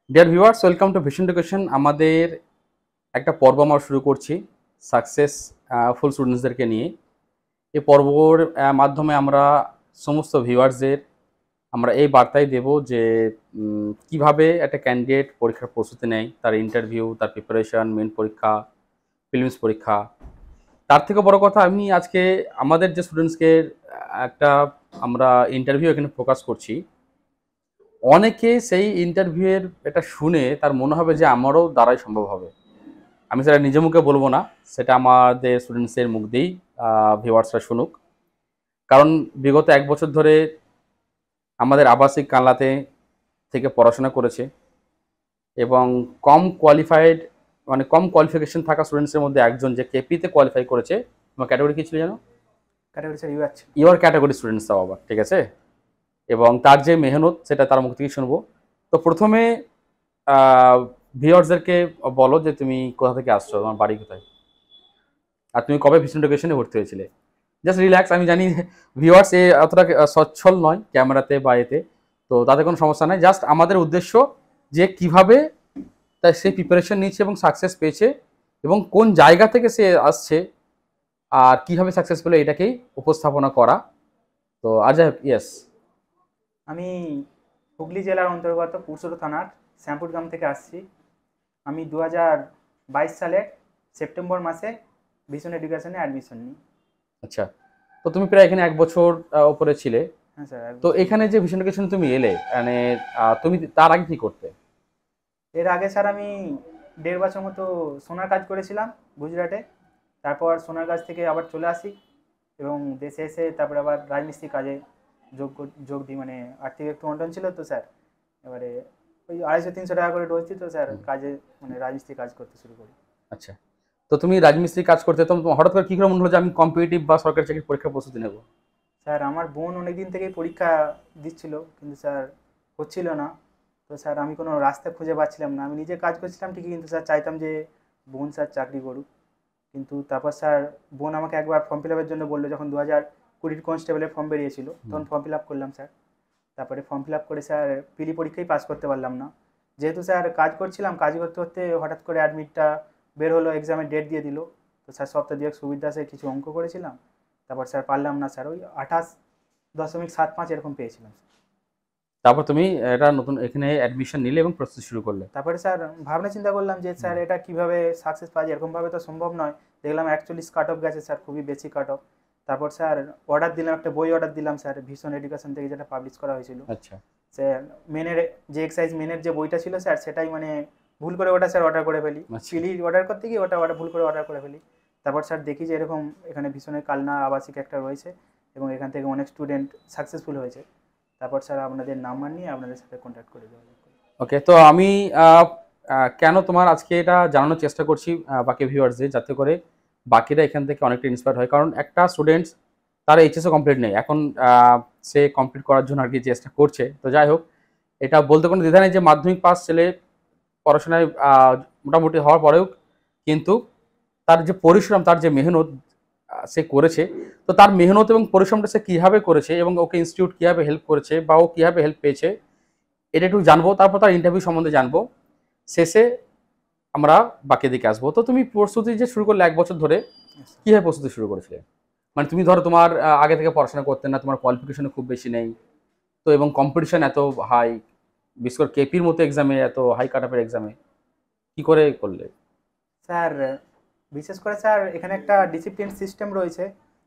Dear viewers, welcome to vision education. আমাদের একটা পর্ব আমরা শুরু করছি সাকসেস ফুল স্টুডেন্টসদেরকে নিয়ে। এই পর্বর মাধ্যমে আমরা সমস্ত ভিউয়ার্সদের আমরা এই বার্তাই দেব যে কিভাবে একটা ক্যান্ডিডেট পরীক্ষার প্রস্তুতি নেয়, তার ইন্টারভিউ, তার প্রিপারেশন, মেন পরীক্ষা, প্রিলিমস পরীক্ষা। তার থেকে বড় কথা, আমি আজকে আমাদের যে স্টুডেন্টসকে একটা আমরা ইন্টারভিউ এখানে ফোকাস করছি। অনেকে সেই ইন্টারভিউয়ের এটা শুনে তার মনে হবে যে আমারও দ্বারাই সম্ভব হবে। আমি সেটা নিজে মুখে বলবো না, সেটা আমাদের স্টুডেন্টসের মুখ দিয়েই ভিউয়ার্সরা শুনুক। কারণ বিগত 1 বছর ধরে আমাদের আবাসিক কানলাতে থেকে পড়াশোনা করেছে এবং কম কোয়ালিফাইড, মানে কম কোয়ালিফিকেশন থাকা স্টুডেন্টসের মধ্যে একজন যে কেপিতে কোয়ালিফাই করেছে। তোমার ক্যাটাগরি কি ছিল জানো? ক্যাটাগরি স্যার ইউ আছে। ইউর ক্যাটাগরি স্টুডেন্টস তাও আবার, ঠিক আছে। এবং তার যে মেহনত সেটা তার মুখ থেকেই শুনবো। তো প্রথমে ভিউয়ার্সদেরকে বলো যে তুমি কোথা থেকে আসছো, তোমার বাড়ি কোথায়, আর তুমি কবে ভিশন এডুকেশনে ভর্তি হয়েছিলে। Just relax. আমি জানি ভিউয়ার্স অতটা সচ্ছল নয় ক্যামেরাতে বা এতে, তো তাতে কোনো সমস্যা নাই। জাস্ট আমাদের উদ্দেশ্য যে কিভাবে তাই সে প্রিপারেশন নিচ্ছে এবং সাকসেস পেয়েছে এবং কোন জায়গা থেকে সে আসছে আর কিভাবে সাকসেস পেলো এটাকেই উপস্থাপনা করা। তো আর যাই হোক, ইয়েস। আমি হুগলি জেলার অন্তর্গত পুরসুরা থানার শ্যামপুর গ্রাম থেকে আসছি। আমি 2022 সালে সেপ্টেম্বর মাসে ভিশন এডুকেশনে অ্যাডমিশন নিই। আচ্ছা, তো তুমি প্রায় এখানে 1 বছর ওপরে ছিলে। হ্যাঁ স্যার, তো এখানে যে ভিশন এডুকেশন তুমি এলে, মানে তুমি তার আগে কি করতে? এর আগে স্যার আমি 1.5 বছর মতো সোনার কাজ করেছিলাম গুজরাটে। তারপর সোনার কাজ থেকে আবার চলে আসি এবং দেশে এসে তারপরে আবার রাজমিস্ত্রি কাজে যোগ দিই। মানে আর্থিক একটু অনটন ছিল তো স্যার, এবারে ওই 250-300 টাকা করে রোজ দিত স্যার কাজে, মানে রাজমিস্ত্রি কাজ করতে শুরু করি। আচ্ছা, তো তুমি রাজমিস্ত্রি কাজ করতে, তো হঠাৎ করে কি করে মনে হলো যে আমি কম্পিটিটিভ বা সরকারি চাকরির পরীক্ষার প্রস্তুতি নেব? স্যার আমার বোন অনেক দিন থেকেই পরীক্ষা দিচ্ছিল, কিন্তু স্যার হচ্ছিল না। তো স্যার আমি কোনো রাস্তা খুঁজে পাচ্ছিলাম না। আমি নিজে কাজ করছিলাম ঠিকই, কিন্তু স্যার চাইতাম যে বোন স্যার চাকরি করুক। কিন্তু তারপর স্যার বোন আমাকে একবার ফর্ম ফিল আপের জন্য বললো, যখন 2020 কনস্টেবলের ফর্ম বেরিয়েছিল তখন ফর্ম ফিল আপ করলাম স্যার। তারপরে ফর্ম ফিল আপ করে স্যার পিলি পরীক্ষায় পাস করতে পারলাম না। যেহেতু স্যার কাজ করছিলাম, কাজ করতে করতে হঠাৎ করে অ্যাডমিটটা বের হলো, এক্সামের ডেট দিয়ে দিল। তো স্যার সপ্তাহ দুয়েক সুবিধা সে কিছু অঙ্ক করেছিলাম, তারপর স্যার পারলাম না স্যার, ওই 28.75 এরকম পেয়েছিলাম। তারপর তুমি এটা নতুন এখানে অ্যাডমিশন নিলে এবং প্রস্তুতি শুরু করলে। তারপরে স্যার ভাবনা চিন্তা করলাম যে স্যার এটা কিভাবে সাকসেস পাওয়া যায়, এরকমভাবে তো সম্ভব নয়। দেখলাম 41 কাট অফ গেছে স্যার, খুবই বেশি কাট অফ। তারপর স্যার অর্ডার দিলাম, একটা বই অর্ডার দিলাম স্যার ভিশন এডুকেশন থেকে, যেটা পাবলিশ করা হয়েছিল। আচ্ছা। স্যার মেনের যে এক্সারসাইজ মেনের যে বইটা ছিল স্যার, সেটাই মানে ভুল করে ওটা স্যার অর্ডার করে ফেলি। আচ্ছা। পিলি অর্ডার করতে গিয়ে ওটা ভুল করে অর্ডার করে ফেলি। তারপর স্যার দেখি যে এরকম এখানে ভীষণের কালনা আবাসিক একটা রয়েছে এবং এখান থেকে অনেক স্টুডেন্ট সাকসেসফুল হয়েছে। তারপর স্যার আপনাদের নাম্বার নিয়ে আপনাদের সাথে কন্ট্যাক্ট করে দেওয়া। ওকে, তো আমি কেন তোমার আজকে এটা জানানোর চেষ্টা করছি বাকি ভিউয়ার্সদের, যাতে করে বাকিরা এখান থেকে অনেকটা ইন্সপায়ার হয়। কারণ একটা স্টুডেন্টস তার এইচএসও কমপ্লিট নেই এখন, সে কমপ্লিট করার জন্য আর কি চেষ্টা করছে। তো যাই হোক, এটা বলতে কোনো দ্বিধা নেই যে মাধ্যমিক পাস ছেলে পড়াশোনায় মোটামুটি হওয়ার পরেও কিন্তু তার যে পরিশ্রম, তার যে মেহনত সে করেছে, তো তার মেহনত এবং পরিশ্রমটা সে কীভাবে করেছে এবং ওকে ইনস্টিটিউট কীভাবে হেল্প করেছে বা ও কীভাবে হেল্প পেয়েছে এটা একটু জানবো। তারপর তার ইন্টারভিউ সম্বন্ধে জানবো। শেষে আমরা বাকি দিকে আসবো। তো তুমি প্রস্তুতি যে শুরু করলে 1 বছর ধরে, কীভাবে প্রস্তুতি শুরু করেছিলে? মানে তুমি ধরো তোমার আগে থেকে পড়াশোনা করতে না, তোমার কোয়ালিফিকেশন খুব বেশি নেই তো, এবং কম্পিটিশন এত হাই, বিশেষ করে কেপির মতো এক্সামে, এত হাই কাট অফের এক্সামে কি করে করলে? স্যার বিশেষ করে স্যার এখানে একটা ডিসিপ্লিন সিস্টেম রয়েছে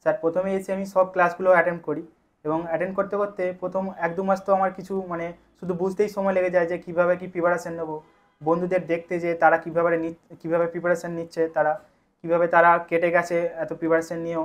স্যার। প্রথমে এসে আমি সব ক্লাসগুলো অ্যাটেন্ড করি এবং অ্যাটেন্ড করতে করতে প্রথম 1-2 মাস তো আমার কিছু মানে শুধু বুঝতেই সময় লেগে যায় যে কীভাবে কী প্রিপারেশান নেবো। বন্ধুদের দেখতে যে তারা কীভাবে প্রিপারেশান নিচ্ছে, তারা কেটে গেছে এত প্রিপারেশান নিয়েও,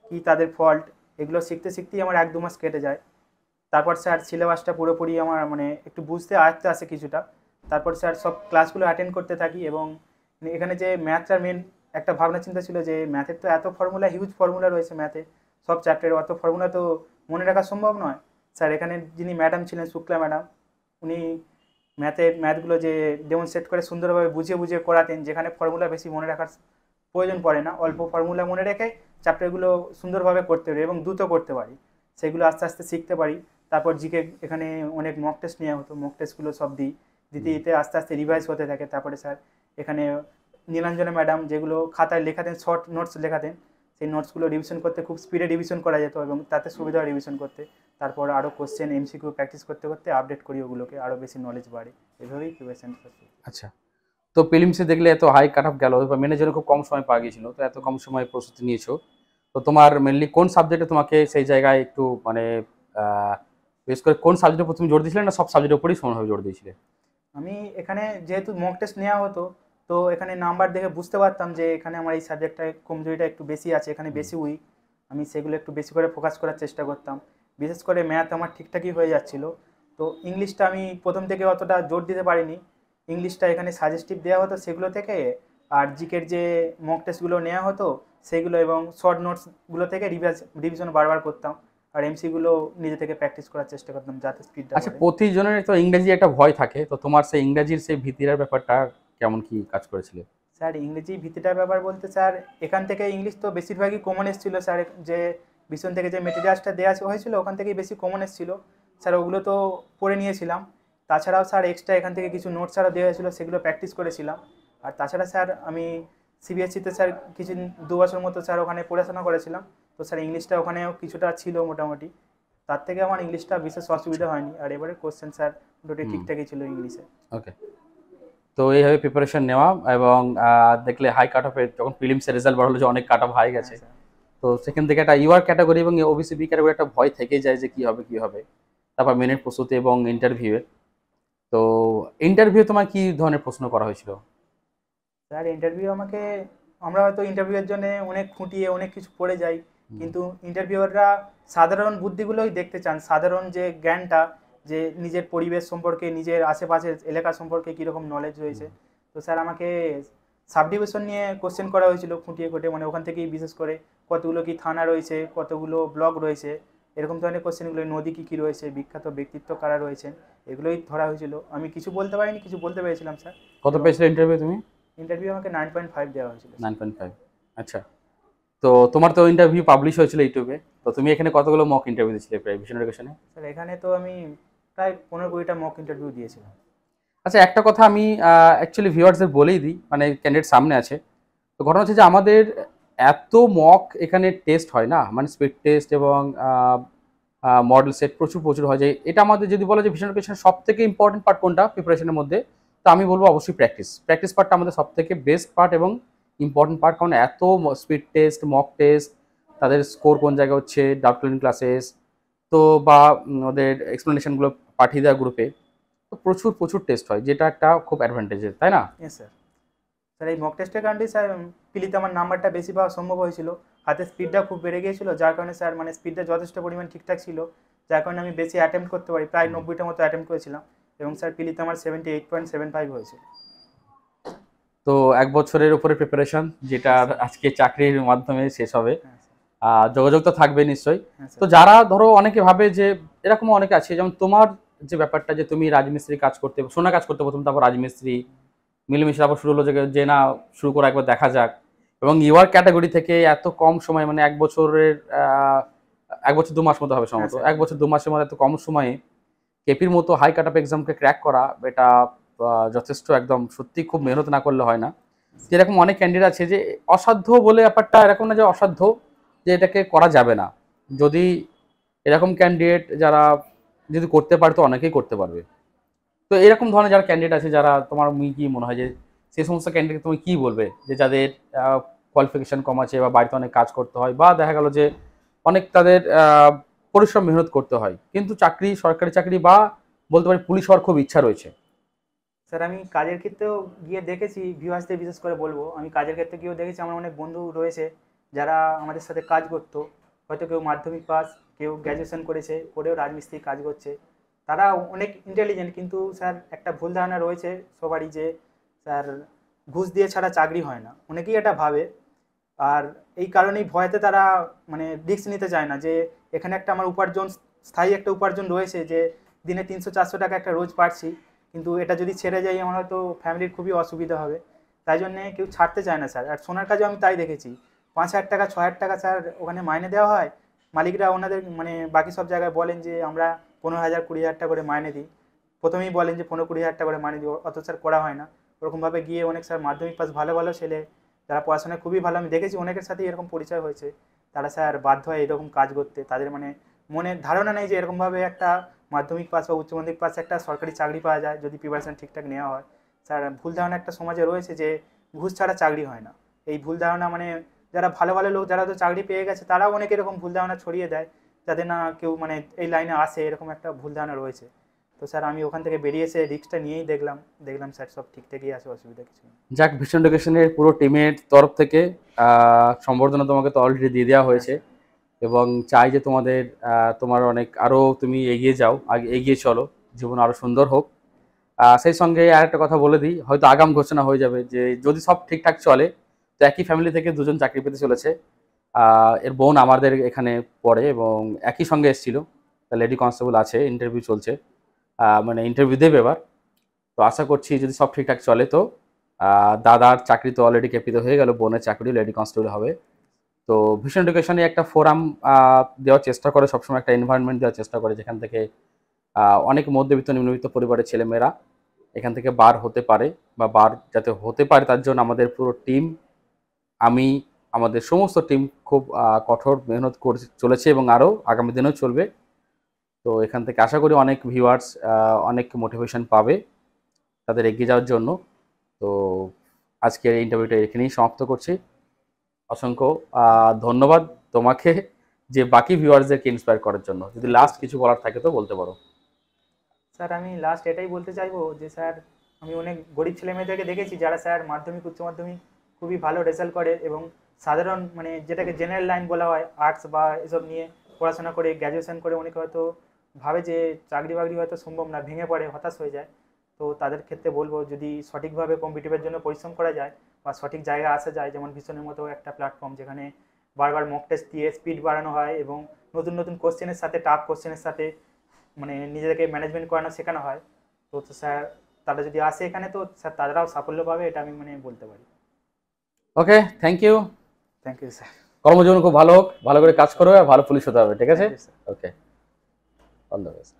কী তাদের ফল্ট, এগুলো শিখতে শিখতেই আমার 1-2 মাস কেটে যায়। তারপর স্যার সিলেবাসটা পুরোপুরি আমার মানে একটু বুঝতে আয়ত্তে আসে কিছুটা। তারপর স্যার সব ক্লাসগুলো অ্যাটেন্ড করতে থাকি এবং এখানে যে ম্যাথটার মেন একটা ভাবনা চিন্তা ছিল যে ম্যাথের তো এত ফর্মুলা, হিউজ ফর্মুলা রয়েছে ম্যাথে, সব চ্যাপ্টারে অত ফর্মুলা তো মনে রাখা সম্ভব নয়। স্যার এখানে যিনি ম্যাডাম ছিলেন, শুক্লা ম্যাডাম, উনি ম্যাথগুলো যে ডেমনস্ট্রেট করে সুন্দরভাবে বুঝিয়ে বুঝিয়ে করাতেন, যেখানে ফর্মুলা বেশি মনে রাখার প্রয়োজন পড়ে না, অল্প ফর্মুলা মনে রেখে চ্যাপ্টারগুলো সুন্দরভাবে করতে পারি এবং দ্রুত করতে পারি, সেগুলো আস্তে আস্তে শিখতে পারি। তারপর জিকে এখানে অনেক মক টেস্ট নেওয়া হতো, মক টেস্টগুলো সব দিই, দিতে দিতে আস্তে আস্তে রিভাইজ হতে থাকে। তারপরে স্যার এখানে নীলাঞ্জনা ম্যাডাম যেগুলো খাতায় লেখাতেন, শর্ট নোটস লেখাতেন, সেই নোটসগুলো রিভিশন করতে খুব স্পিডে রিভিশন করা যেত এবং তাতে সুবিধা হয় রিভিশন করতে। তারপর আরও কোশ্চেন এমসিকিউ প্র্যাকটিস করতে করতে আপডেট করি ওগুলোকে, আরও বেশি নলেজ বাড়ে। এভাবেই প্রিপারেশন। আচ্ছা, তো প্রিলিমসে দেখলে এত হাই কাট অফ গেল বা মেনের জন্য খুব কম সময় পাওয়া গিয়েছিল, তো এত কম সময় প্রস্তুতি নিয়েছো, তো তোমার মেনলি কোন সাবজেক্টে তোমাকে সেই জায়গায় একটু মানে বিশেষ করে কোন সাবজেক্টের উপর তুমি জোর দিয়েছিলে, না সব সাবজেক্টের উপরই সমানভাবে জোর দিয়েছিলে? আমি এখানে যেহেতু মক টেস্ট নেওয়া হতো, তো এখানে নাম্বার দেখে বুঝতে পারতাম যে এখানে আমার এই সাবজেক্টটায় কমজোরিটা একটু বেশি আছে, এখানে বেশি উইক। আমি সেগুলো একটু বেশি করে ফোকাস করার চেষ্টা করতাম। বিশেষ করে ম্যাথ আমার ঠিকঠাকই হয়ে যাচ্ছিল। তো ইংলিশটা আমি প্রথম থেকে অতটা জোর দিতে পারিনি। ইংলিশটা এখানে সাজেস্টিভ দেওয়া হতো সেগুলো থেকে, আর জিকের যে মক টেস্টগুলো নেওয়া হতো সেগুলো এবং শর্ট নোটসগুলো থেকে রিভিশন বারবার করতাম। আর এমসিগুলো নিজে থেকে প্র্যাকটিস করার চেষ্টা করতাম যাতে স্পিডটা আচ্ছা, বাড়ে। প্রতিজনের তো ইংরেজি একটা ভয় থাকে, তো তোমার সেই ইংরেজির সেই ভীতির ব্যাপারটা কেমন কি কাজ করেছিল? স্যার ইংরেজি ভীতিটার ব্যাপার বলতে স্যার এখান থেকে ইংলিশ তো বেশিরভাগই কমন এসেছিলো স্যার, যে ভীষণ থেকে যে মেটেরিয়ালসটা দেওয়া হয়েছিল ওখান থেকেই বেশি কমন এসেছিলো স্যার, ওগুলো তো পড়ে নিয়েছিলাম। তাছাড়াও স্যার এক্সট্রা এখান থেকে কিছু নোটস আরও দেওয়া হয়েছিলো, সেগুলো প্র্যাকটিস করেছিলাম। আর তাছাড়া স্যার আমি সিবিএসসিতে স্যার কিছু 2 বছর মতো স্যার ওখানে পড়াশোনা করেছিলাম, তো স্যার ইংলিশটা ওখানেও কিছুটা ছিল মোটামুটি। তার থেকে আমার ইংলিশটা বিশেষ অসুবিধা হয়নি। আর এবারে কোশ্চেন স্যার মোটামুটি ঠিকঠাকই ছিল ইংলিশে। ওকে, তো এইভাবে প্রিপারেশন নেওয়া এবং দেখলে হাই কাট অফে যখন প্রিলিমসের রেজাল্ট বার হলো যে অনেক কাট অফ হাই গেছে, তো সেখান থেকে একটা ইউআর ক্যাটাগরি এবং ওবিসি বি ক্যাটাগরি একটা ভয় থেকে যায় যে কি হবে। তারপর মেনের প্রস্তুতি এবং ইন্টারভিউয়ের, তো ইন্টারভিউ তোমার কি ধরনের প্রশ্ন করা হয়েছিল? স্যার ইন্টারভিউ আমরা হয়তো ইন্টারভিউয়ের জন্য অনেক খুঁটিয়ে অনেক কিছু পড়ে যাই, কিন্তু ইন্টারভিউয়াররা সাধারণ বুদ্ধিগুলোই দেখতে চান, সাধারণ যে জ্ঞানটা, যে নিজের পরিবেশ সম্পর্কে, নিজের আশেপাশের এলাকা সম্পর্কে কীরকম নলেজ রয়েছে। তো স্যার আমাকে সাবডিভিশন নিয়ে কোশ্চেন করা হয়েছিল খুঁটিয়ে খুঁটিয়ে, মানে ওখান থেকেই বিশেষ করে কতগুলো কি থানা রয়েছে, কতগুলো ব্লক রয়েছে, এরকম ধরনের কোশ্চেনগুলো, নদী কী কী রয়েছে, বিখ্যাত ব্যক্তিত্ব কারা রয়েছেন, এগুলোই ধরা হয়েছিল। আমি কিছু বলতে পারিনি, কিছু বলতে পেরেছিলাম স্যার। কত পেয়েছিলে ইন্টারভিউ তুমি? ইন্টারভিউ আমাকে 9.5 দেওয়া হয়েছিল। 9.5। আচ্ছা, তো তোমার তো ইন্টারভিউ পাবলিশ হয়েছিল ইউটিউবে, তো তুমি এখানে কতগুলো মক ইন্টারভিউ দিয়েছিলে প্রায় ভিশন এডুকেশনে? স্যার এখানে তো আমি প্রায় 15-20টা মক ইন্টারভিউ দিয়েছিলাম। আচ্ছা, একটা কথা আমি অ্যাকচুয়ালি ভিউয়ার্সদের বলেই দিই, মানে ক্যান্ডিডেট সামনে আছে, তো ঘটনা হচ্ছে যে আমাদের এত মক এখানে টেস্ট হয় না, মানে স্পিড টেস্ট এবং মডেল সেট প্রচুর হয়, যে এটা আমাদের যদি বলা যায় ভিশন এডুকেশনের সব থেকে ইম্পর্টেন্ট পার্ট কোনটা প্রিপারেশনের মধ্যে, তো আমি বলবো অবশ্যই প্র্যাকটিস পার্টটা আমাদের সব থেকে বেস্ট পার্ট এবং ইম্পর্টেন্ট পার্ট। কারণ এত স্পিড টেস্ট, মক টেস্ট, তাদের স্কোর কোন জায়গায় হচ্ছে, ডাউট ক্লিয়ারিং ক্লাসেস, তো বা ওদের এক্সপ্লেনেশনগুলো পাঠিয়ে দেওয়া গ্রুপে, তো প্রচুর টেস্ট হয়, যেটা একটা খুব অ্যাডভান্টেজের, তাই না? স্যার স্যার এই মক টেস্টের কারণেই স্যার পিলিতে আমার নাম্বারটা বেশি পাওয়া সম্ভব হয়েছিল। হাতে স্পিডটা খুব বেড়ে গিয়েছিল, যার কারণে স্যার মানে স্পিডটা যথেষ্ট পরিমাণ ঠিকঠাক ছিল, যার কারণে আমি বেশি অ্যাটেম্প্ট করতে পারি, প্রায় 90টা মতো অ্যাটেম্প্ট করেছিলাম এবং স্যার পিলিতে আমার 78.75 হয়েছিল। তো 1 বছরের উপরে প্রিপারেশন, যেটা আজকে চাকরির মাধ্যমে শেষ হবে। হ্যাঁ স্যার। যোগাযোগ তো থাকবে নিশ্চয়ই। হ্যাঁ স্যার। তো যারা ধরো অনেকে ভাবে যে, এরকম অনেকে আছে, যেমন তোমার যে ব্যাপারটা যে তুমি রাজমিস্ত্রি কাজ করতে, সোনা কাজ করতে প্রথম, তারপর রাজমিস্ত্রি মিলেমিশে তারপর শুরু হলো যে না শুরু করা একবার দেখা যাক, এবং ইউআর ক্যাটাগরি থেকে এত কম সময়, মানে 1 বছর 2 মাস মতো হবে সম্ভবত, হ্যাঁ স্যার। 1 বছর 2 মাসের মধ্যে এত কম সময়ে কেপির মতো হাই কাট অফ এক্সামকে ক্র্যাক করা, এটা যথেষ্ট একদম সত্যি খুব মেহনত না করলে হয় না। যেরকম অনেক ক্যান্ডিডেট আছে যে অসাধ্য বলে ব্যাপারটা এরকম না যে অসাধ্য যে এটাকে করা যাবে না, যদি এরকম ক্যান্ডিডেট যারা যদি করতে পারে তো অনেকেই করতে পারবে। তো এরকম ধরনের যারা ক্যান্ডিডেট আছে, যারা তোমার কি মনে হয় যে সেই সমস্ত ক্যান্ডিডেট তুমি কি বলবে, যে যাদের কোয়ালিফিকেশন কম আছে বা বাড়িতে অনেক কাজ করতে হয়, বা দেখা গেল যে অনেক তাদের পরিশ্রম মেহনত করতে হয়, কিন্তু সরকারি চাকরি বা বলতে পারি পুলিশ হওয়ার খুব ইচ্ছা রয়েছে? স্যার আমি কাজের ক্ষেত্রেও গিয়ে দেখেছি, ভিউয়ার্সদের বিশেষ করে বলবো, আমি কাজের ক্ষেত্রে গিয়েও দেখেছি আমার অনেক বন্ধু রয়েছে যারা আমাদের সাথে কাজ করতো, হয়তো কেউ মাধ্যমিক পাস, কেউ গ্র্যাজুয়েশন করেও রাজমিস্ত্রি কাজ করছে। তারা অনেক ইন্টেলিজেন্ট, কিন্তু স্যার একটা ভুল ধারণা রয়েছে সবারই যে স্যার ঘুষ দিয়ে ছাড়া চাকরি হয় না, অনেকেই এটা ভাবে। আর এই কারণেই ভয়তে তারা মানে রিস্ক নিতে চায় না, যে এখানে একটা আমার উপার্জন, স্থায়ী একটা উপার্জন রয়েছে, যে দিনে 300-400 টাকা একটা রোজ পাচ্ছি, কিন্তু এটা যদি ছেড়ে যাই আমার হয়তো ফ্যামিলির খুবই অসুবিধা হবে। তাই জন্যে কেউ ছাড়তে চায় না স্যার। আর সোনার কাজে আমি তাই দেখেছি, 5,000 টাকা 6,000 টাকা স্যার ওখানে মাইনে দেওয়া হয়। মালিকরা ওনাদের মানে বাকি সব জায়গায় বলেন যে আমরা 15,000 20,000 টাকা করে মাইনে দিই, প্রথমেই বলেন যে 15-20 হাজার টাকা করে মাইনে দিব, অত স্যার করা হয় না। ওরকমভাবে গিয়ে অনেক স্যার মাধ্যমিক পাস ভালো ভালো ছেলে যারা পড়াশোনায় খুবই ভালো, আমি দেখেছি অনেকের সাথেই এরকম পরিচয় হয়েছে, তারা স্যার বাধ্য হয় এরকম কাজ করতে। তাদের মানে মনে ধারণা নেই যে এরকমভাবে একটা মাধ্যমিক পাস বা উচ্চ মাধ্যমিক পাশে একটা সরকারি চাকরি পাওয়া যায় যদি প্রিপারেশন ঠিকঠাক নেওয়া হয়। স্যার ভুল ধারণা একটা সমাজে রয়েছে যে ঘুষ ছাড়া চাকরি হয় না। এই ভুল ধারণা মানে যারা ভালো ভালো লোক যারা তো চাকরি পেয়ে গেছে তারাও অনেক এরকম ভুল ধারণা ছড়িয়ে দেয়, যাতে না কেউ মানে এই লাইনে আসে, এরকম একটা ভুল ধারণা রয়েছে। তো স্যার আমি ওখান থেকে বেরিয়ে এসে রিস্কটা নিয়েই দেখলাম স্যার সব ঠিকঠাকই আছে, অসুবিধা কিছু নেই। যাক, ভিশন এডুকেশনের পুরো টিমের তরফ থেকে সম্বর্ধনা তোমাকে তো অলরেডি দিয়ে দেওয়া হয়েছে, এবং চাই যে তোমার অনেক আরও তুমি এগিয়ে যাও, আগে এগিয়ে চলো, জীবন আরও সুন্দর হোক। সেই সঙ্গে আরেকটা কথা বলে দিই, হয়তো আগাম ঘোষণা হয়ে যাবে যে যদি সব ঠিকঠাক চলে তো একই ফ্যামিলি থেকে দুজন চাকরি পেতে চলেছে। এর বোন আমাদের এখানে পড়ে এবং একই সঙ্গে এসেছিল, লেডি কনস্টেবল আছে, ইন্টারভিউ চলছে, মানে ইন্টারভিউ দেবে এবার। তো আশা করছি যদি সব ঠিকঠাক চলে তো দাদার চাকরি তো অলরেডি ক্যাপিত হয়ে গেল, বোনের চাকরি লেডি কনস্টেবল হবে। তো ভিশন এডুকেশনে একটা ফোরাম দেওয়ার চেষ্টা করে, সবসময় একটা এনভায়রনমেন্ট দেওয়ার চেষ্টা করে যেখান থেকে অনেক মধ্যবিত্ত নিম্নবিত্ত পরিবারের ছেলেমেয়েরা এখান থেকে বার হতে পারে, বা বার যাতে হতে পারে তার জন্য আমাদের পুরো টিম, আমি, আমাদের সমস্ত টিম খুব কঠোর মেহনত করে চলেছে এবং আরও আগামী দিনেও চলবে। তো এখান থেকে আশা করি অনেক ভিউয়ার্স অনেক মোটিভেশন পাবে তাদের এগিয়ে যাওয়ার জন্য। তো আজকের ইন্টারভিউটা এখানেই সমাপ্ত করছি। অসংখ্য ধন্যবাদ তোমাকে যে বাকি ভিউয়ার্সদেরকে ইন্সপায়ার করার জন্য। যদি লাস্ট কিছু বলার থাকে তো বলতে পারো। স্যার আমি লাস্ট এটাই বলতে চাইবো যে স্যার আমি অনেক গরিব ছেলে মেয়েদেরকে দেখেছি যারা স্যার মাধ্যমিক উচ্চ মাধ্যমিক খুবই ভালো রেজাল্ট করে এবং সাধারণ মানে যেটাকে জেনারেল লাইন বলা হয় আর্টস বা এসব নিয়ে পড়াশোনা করে গ্র্যাজুয়েশন করে অনেকে হয়তো ভাবে যে চাকরি বাকরি হয়তো সম্ভব না, ভেঙে পড়ে, হতাশ হয়ে যায়। তো তাদের ক্ষেত্রে বলবো যদি সঠিকভাবে কম্পিটিটিভের জন্য পরিশ্রম করা যায় বা সঠিক জায়গায় আসা যায়, যেমন ভিশনের মতো একটা প্ল্যাটফর্ম যেখানে বারবার মক টেস্ট দিয়ে স্পিড বাড়ানো হয় এবং নতুন নতুন কোশ্চেনের সাথে টাফ কোশ্চেনের সাথে মানে নিজেদেরকে ম্যানেজমেন্ট করানো শেখানো হয়, তো স্যার তারা যদি আসে এখানে তো স্যার তারাও সাফল্য পাবে, এটা আমি মানে বলতে পারি। Okay, thank you. Thank you sir. কর্মজীবন খুব ভালো হোক, ভালো করে কাজ করো আর ভালো পুলিশ হতে হবে, ঠিক আছে? Thank you sir. Okay, all the best.